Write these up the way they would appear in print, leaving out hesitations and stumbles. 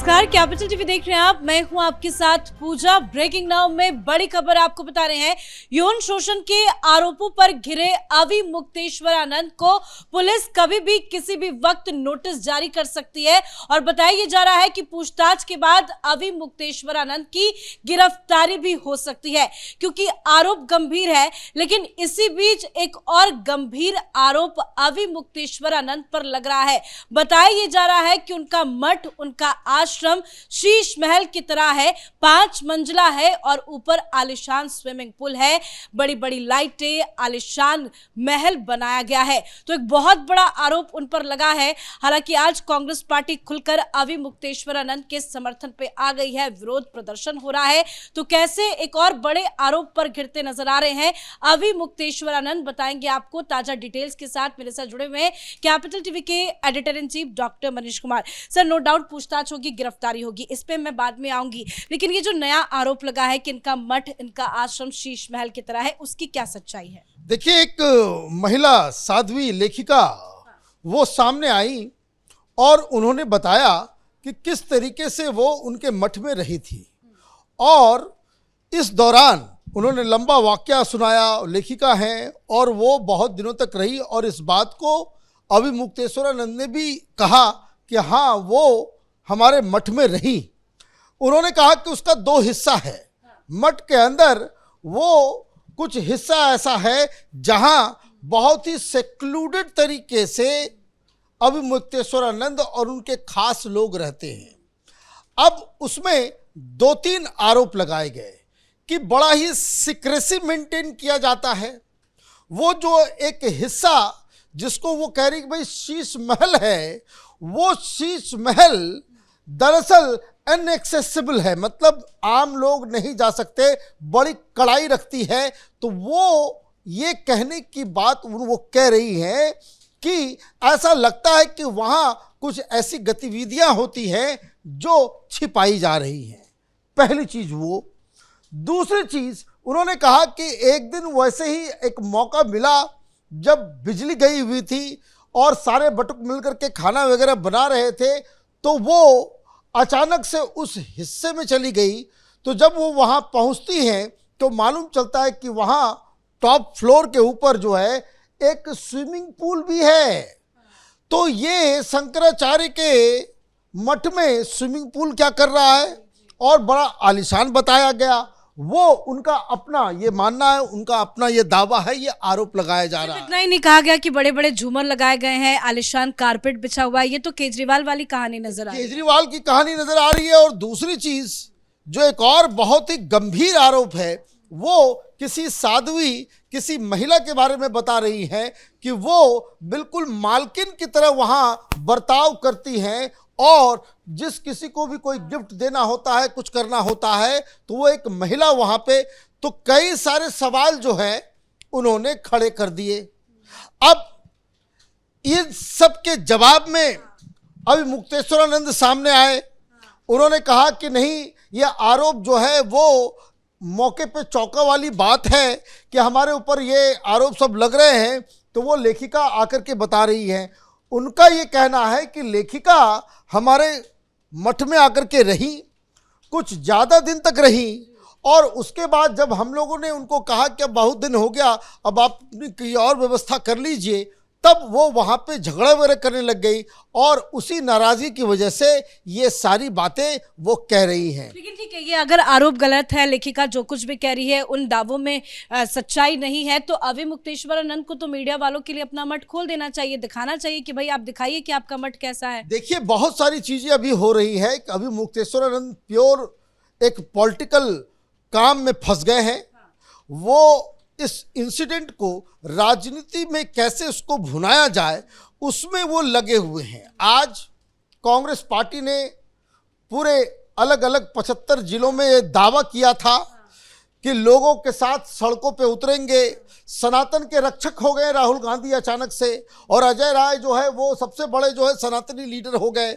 नमस्कार, capital TV देख रहे हैं आप। मैं हूं आपके साथ पूजा। ब्रेकिंग नाउ में बड़ी खबर आपको बता रहे हैं। यौन शोषण के आरोपों पर घिरे अवि मुक्तेश्वरानंद को पुलिस कभी भी किसी भी वक्त नोटिस जारी कर सकती है और बताया जा रहा है कि पूछताछ के बाद अवि मुक्तेश्वरानंद की गिरफ्तारी भी हो सकती है, क्योंकि आरोप गंभीर है। लेकिन इसी बीच एक और गंभीर आरोप अवि मुक्तेश्वरानंद पर लग रहा है। बताया जा रहा है कि उनका मठ, उनका आश्रम शीश महल की तरह है। 5 मंजिला है और ऊपर आलीशान स्विमिंग पूल है, बड़ी बड़ी लाइटें, आलीशान महल बनाया गया है। तो एक बहुत बड़ा आरोप उन पर लगा है। हालांकि आज कांग्रेस पार्टी खुलकर अवि मुक्तेश्वरानंद के समर्थन पे आ गई है। विरोध प्रदर्शन हो रहा है। तो कैसे एक और बड़े आरोप पर घिरते नजर आ रहे हैं अवि मुक्तेश्वरानंद, बताएंगे आपको ताजा डिटेल्स के साथ। मेरे साथ जुड़े हुए हैं कैपिटल टीवी के editor in chief doctor Manish Kumar. Sir, no doubt पूछताछ होगी, गिरफ्तारी होगी, इस पे मैं बाद में आऊंगी, लेकिन ये जो नया आरोप लगा है कि इनका मठ, इनका आश्रम शीश महल की तरह है, उसकी क्या सच्चाई है? देखिए, एक महिला साध्वी लेखिका वो सामने आई और उन्होंने बताया कि किस तरीके से वो उनके मठ में रही थी, और इस दौरान उन्होंने लंबा वाकया सुनाया। लेखिका हैं और वो बहुत दिनों तक रही, और इस बात को अवि मुक्तेश्वरानंद ने भी कहा कि हाँ, वो हमारे मठ में रही। उन्होंने कहा कि उसका 2 हिस्सा है। मठ के अंदर वो कुछ हिस्सा ऐसा है जहां बहुत ही सेक्लूडेड तरीके से अवि मुक्तेश्वरानंद और उनके खास लोग रहते हैं। अब उसमें 2-3 आरोप लगाए गए कि बड़ा ही सीक्रेसी मेंटेन किया जाता है। वो जो एक हिस्सा जिसको वो कह रही कि भाई शीश महल है, वो शीश महल दरअसल अनएक्सेसिबल है, मतलब आम लोग नहीं जा सकते, बड़ी कड़ाई रखती है। तो वो ये कहने की बात वो कह रही है कि ऐसा लगता है कि वहाँ कुछ ऐसी गतिविधियाँ होती हैं जो छिपाई जा रही हैं। पहली चीज़ वो। दूसरी चीज़, उन्होंने कहा कि एक दिन वैसे ही एक मौका मिला जब बिजली गई हुई थी और सारे बटुक मिलकर के खाना वगैरह बना रहे थे, तो वो अचानक से उस हिस्से में चली गई। तो जब वो वहाँ पहुँचती हैं तो मालूम चलता है कि वहाँ टॉप फ्लोर के ऊपर जो है एक स्विमिंग पूल भी है। तो ये शंकराचार्य के मठ में स्विमिंग पूल क्या कर रहा है, और बड़ा आलीशान बताया गया। वो उनका अपना ये मानना है, उनका अपना ये दावा है, ये आरोप लगाया जा रहा है। इतना ही नहीं कहा गया कि बड़े बड़े झूमर लगाए गए हैं, आलीशान कारपेट बिछा हुआ है। ये तो केजरीवाल वाली कहानी नजर आ रही है। केजरीवाल की कहानी नजर आ रही है। और दूसरी चीज जो एक और बहुत ही गंभीर आरोप है, वो किसी साध्वी, किसी महिला के बारे में बता रही है कि वो बिल्कुल मालकिन की तरह वहां बर्ताव करती हैं, और जिस किसी को भी कोई गिफ्ट देना होता है, कुछ करना होता है, तो वो एक महिला वहां पे। तो कई सारे सवाल जो है उन्होंने खड़े कर दिए। अब इन सब के जवाब में अवि मुक्तेश्वरानंद सामने आए। उन्होंने कहा कि नहीं, ये आरोप जो है वो मौके पे चौंका वाली बात है कि हमारे ऊपर ये आरोप सब लग रहे हैं। तो वो लेखिका आकर के बता रही है। उनका ये कहना है कि लेखिका हमारे मठ में आकर के रही, कुछ ज़्यादा दिन तक रही, और उसके बाद जब हम लोगों ने उनको कहा कि अब बहुत दिन हो गया, अब आप कोई और व्यवस्था कर लीजिए, तब वो वहाँ पे झगड़ा वगैरह करने लग गई, और उसी नाराज़गी की वजह से ये सारी बातें वो कह रही हैं। लेकिन ठीक है, ये अगर आरोप गलत है, लेखिका जो कुछ भी कह रही है उन दावों में सच्चाई नहीं है, तो अवि मुक्तेश्वरानंद को तो मीडिया वालों के लिए अपना मठ खोल देना चाहिए, दिखाना चाहिए कि भाई आप दिखाइए कि आपका मठ कैसा है। देखिए, बहुत सारी चीज़ें अभी हो रही है कि अवि मुक्तेश्वरानंद प्योर एक पॉलिटिकल काम में फंस गए हैं। वो इस इंसिडेंट को राजनीति में कैसे उसको भुनाया जाए, उसमें वो लगे हुए हैं। आज कांग्रेस पार्टी ने पूरे अलग अलग 75 जिलों में ये दावा किया था कि लोगों के साथ सड़कों पे उतरेंगे। सनातन के रक्षक हो गए राहुल गांधी अचानक से, और अजय राय जो है वो सबसे बड़े जो है सनातनी लीडर हो गए।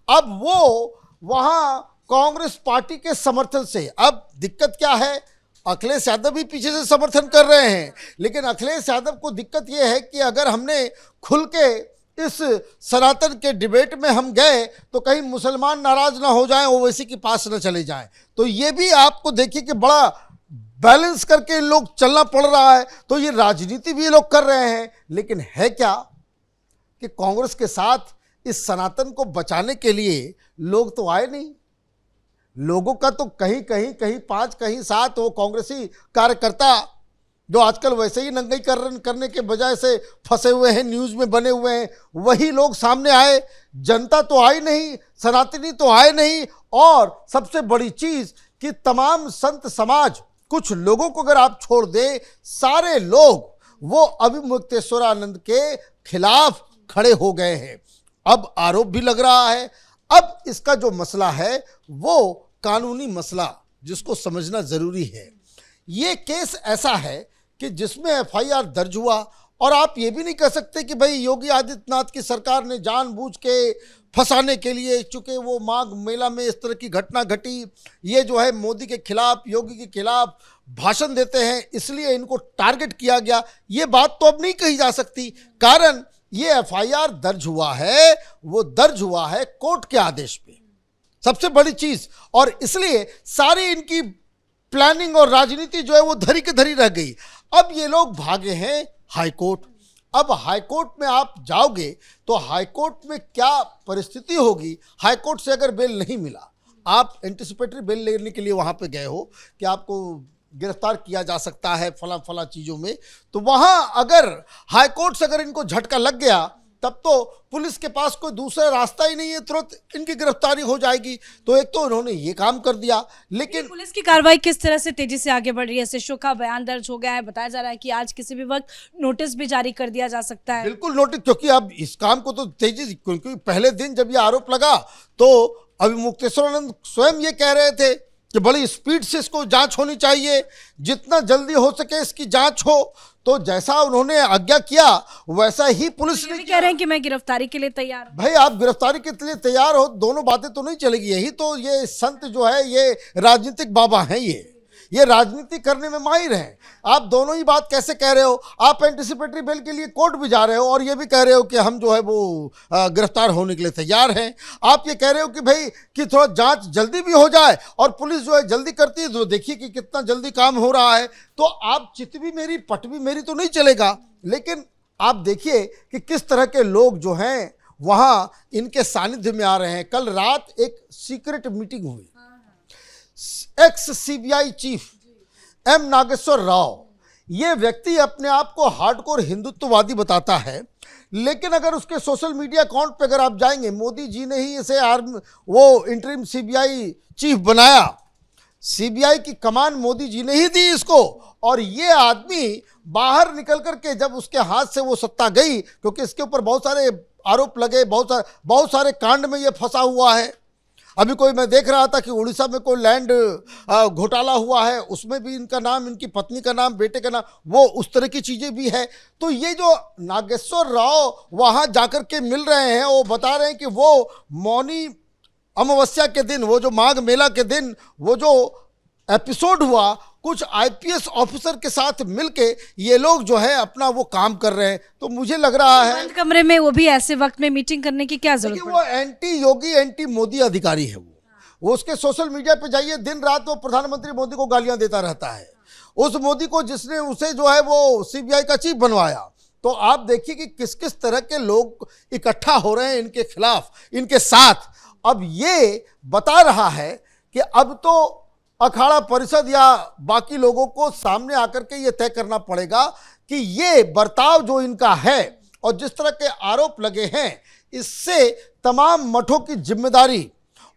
अब वो वहाँ कांग्रेस पार्टी के समर्थन से, अब दिक्कत क्या है, अखिलेश यादव भी पीछे से समर्थन कर रहे हैं, लेकिन अखिलेश यादव को दिक्कत यह है कि अगर हमने खुल के इस सनातन के डिबेट में हम गए तो कहीं मुसलमान नाराज ना हो जाएं, ओवैसी के पास न चले जाएं। तो ये भी आपको देखिए कि बड़ा बैलेंस करके इन लोग चलना पड़ रहा है। तो ये राजनीति भी ये लोग कर रहे हैं, लेकिन है क्या कि कांग्रेस के साथ इस सनातन को बचाने के लिए लोग तो आए नहीं। लोगों का तो कहीं कहीं कहीं 5 कहीं 7 वो कांग्रेसी कार्यकर्ता जो आजकल वैसे ही नंगाई करने के बजाय से फंसे हुए हैं, न्यूज़ में बने हुए हैं, वही लोग सामने आए। जनता तो आई नहीं, सनातनी तो आए नहीं। और सबसे बड़ी चीज़ कि तमाम संत समाज, कुछ लोगों को अगर आप छोड़ दें, सारे लोग वो अविमुक्तेश्वरानंद के खिलाफ खड़े हो गए हैं। अब आरोप भी लग रहा है। अब इसका जो मसला है वो कानूनी मसला, जिसको समझना ज़रूरी है। ये केस ऐसा है कि जिसमें एफआईआर दर्ज हुआ, और आप ये भी नहीं कह सकते कि भाई योगी आदित्यनाथ की सरकार ने जानबूझ के फंसाने के लिए, चूँकि वो माघ मेला में इस तरह की घटना घटी, ये जो है मोदी के खिलाफ, योगी के खिलाफ भाषण देते हैं, इसलिए इनको टारगेट किया गया। ये बात तो अब नहीं कही जा सकती, कारण ये एफआईआर दर्ज हुआ है, वो दर्ज हुआ है कोर्ट के आदेश पे, सबसे बड़ी चीज़। और इसलिए सारी इनकी प्लानिंग और राजनीति जो है वो धरी के धरी रह गई। अब ये लोग भागे हैं हाईकोर्ट। अब हाईकोर्ट में आप जाओगे तो हाईकोर्ट में क्या परिस्थिति होगी। हाईकोर्ट से अगर बेल नहीं मिला, आप एंटिसिपेटरी बेल लेने के लिए वहाँ पे गए हो कि आपको गिरफ्तार किया जा सकता है फला चीज़ों में, तो वहाँ अगर हाईकोर्ट से अगर इनको झटका लग गया, तब तो पुलिस के पास कोई दूसरा रास्ता ही नहीं है, तुरंत इनकी गिरफ्तारी हो जाएगी। तो एक तो उन्होंने ये काम कर दिया, लेकिन पुलिस की कार्रवाई किस तरह से तेजी से आगे बढ़ रही है। शिशु का बयान दर्ज हो गया है, बताया जा रहा है कि आज किसी भी वक्त नोटिस भी जारी कर दिया जा सकता है। बिल्कुल नोटिस, क्योंकि अब इस काम को तो तेजी, क्योंकि पहले दिन जब ये आरोप लगा तो अविमुक्तेश्वरानंद स्वयं ये कह रहे थे कि बड़ी स्पीड से इसको जांच होनी चाहिए, जितना जल्दी हो सके इसकी जांच हो। तो जैसा उन्होंने आज्ञा किया वैसा ही पुलिस ने कह रहे हैं कि मैं गिरफ्तारी के लिए तैयार हूं। भाई आप गिरफ्तारी के लिए तैयार हो, दोनों बातें तो नहीं चलेगी। यही तो ये संत जो है ये राजनीतिक बाबा हैं, ये राजनीति करने में माहिर हैं। आप दोनों ही बात कैसे कह रहे हो। आप एंटिसिपेटरी बेल के लिए कोर्ट भी जा रहे हो और ये भी कह रहे हो कि हम जो है वो गिरफ्तार होने के लिए तैयार हैं। आप ये कह रहे हो कि भाई कि थोड़ा जांच जल्दी भी हो जाए, और पुलिस जो है जल्दी करती है, तो देखिए कि कितना जल्दी काम हो रहा है। तो आप चित भी मेरी पट भी मेरी तो नहीं चलेगा। लेकिन आप देखिए कि किस तरह के लोग जो हैं वहाँ इनके सानिध्य में आ रहे हैं। कल रात एक सीक्रेट मीटिंग हुई, ex CBI chief M Nageswara Rao, ये व्यक्ति अपने आप को हार्डकोर हिंदुत्ववादी बताता है, लेकिन अगर उसके सोशल मीडिया अकाउंट पे अगर आप जाएंगे, मोदी जी ने ही इसे वो इंटरिम सीबीआई चीफ बनाया, सीबीआई की कमान मोदी जी ने ही दी इसको। और ये आदमी बाहर निकल करके जब उसके हाथ से वो सत्ता गई, क्योंकि इसके ऊपर बहुत सारे आरोप लगे, बहुत सारे कांड में ये फंसा हुआ है। अभी कोई मैं देख रहा था कि उड़ीसा में कोई लैंड घोटाला हुआ है, उसमें भी इनका नाम, इनकी पत्नी का नाम, बेटे का नाम, वो उस तरह की चीज़ें भी है। तो ये जो नागेश्वर राव वहाँ जाकर के मिल रहे हैं, वो बता रहे हैं कि वो मौनी अमावस्या के दिन, वो जो माघ मेला के दिन वो जो एपिसोड हुआ, कुछ आईपीएस ऑफिसर के साथ मिलके ये लोग जो है अपना वो काम कर रहे हैं। तो मुझे लग रहा है बंद कमरे में, वो भी ऐसे वक्त में मीटिंग करने की क्या जरूरत है। वो एंटी योगी एंटी मोदी अधिकारी है। वो उसके सोशल मीडिया पे जाइए, दिन रात वो प्रधानमंत्री मोदी को गालियां देता रहता है, उस मोदी को जिसने उसे जो है वो सीबीआई का चीफ बनवाया। तो आप देखिए कि किस किस तरह के लोग इकट्ठा हो रहे हैं इनके खिलाफ, इनके साथ। अब ये बता रहा है कि अब तो अखाड़ा परिषद या बाकी लोगों को सामने आकर के ये तय करना पड़ेगा कि ये बर्ताव जो इनका है और जिस तरह के आरोप लगे हैं, इससे तमाम मठों की जिम्मेदारी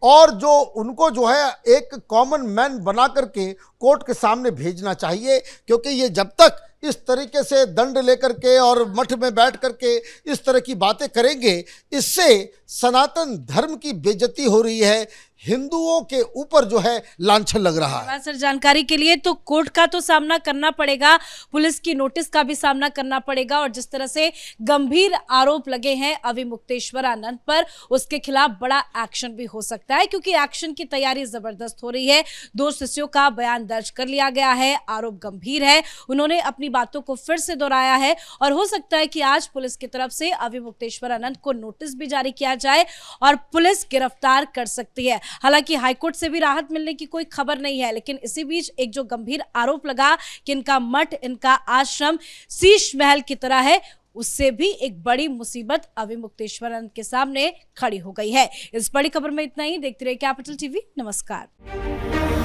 और जो उनको जो है एक कॉमन मैन बना करके कोर्ट के सामने भेजना चाहिए। क्योंकि ये जब तक इस तरीके से दंड लेकर के और मठ में बैठ करके इस तरह की बातें करेंगे, इससे सनातन धर्म की बेइज्जती हो रही है। हिंदुओं के ऊपर जो है लांछन लग रहा है। धन्यवाद सर जानकारी के लिए। तो कोर्ट का तो सामना करना पड़ेगा, पुलिस की नोटिस का भी सामना करना पड़ेगा, और जिस तरह से गंभीर आरोप लगे हैं अवि मुक्तेश्वर आनंद पर, उसके खिलाफ बड़ा एक्शन भी हो सकता है, क्योंकि एक्शन की तैयारी जबरदस्त हो रही है। 2 शिष्यों का बयान दर्ज कर लिया गया है, आरोप गंभीर है, उन्होंने अपनी बातों को फिर से दोहराया है, और हो सकता है कि आज पुलिस की तरफ से अवि मुक्तेश्वर आनंद को नोटिस भी जारी किया जाए और पुलिस गिरफ्तार कर सकती है। हालांकि हाईकोर्ट से भी राहत मिलने की कोई खबर नहीं है, लेकिन इसी बीच एक जो गंभीर आरोप लगा कि इनका मठ, इनका आश्रम शीश महल की तरह है, उससे भी एक बड़ी मुसीबत अवि मुक्तेश्वर आनंद के सामने खड़ी हो गई है। इस बड़ी खबर में इतना ही। देखते रहिए कैपिटल टीवी। नमस्कार।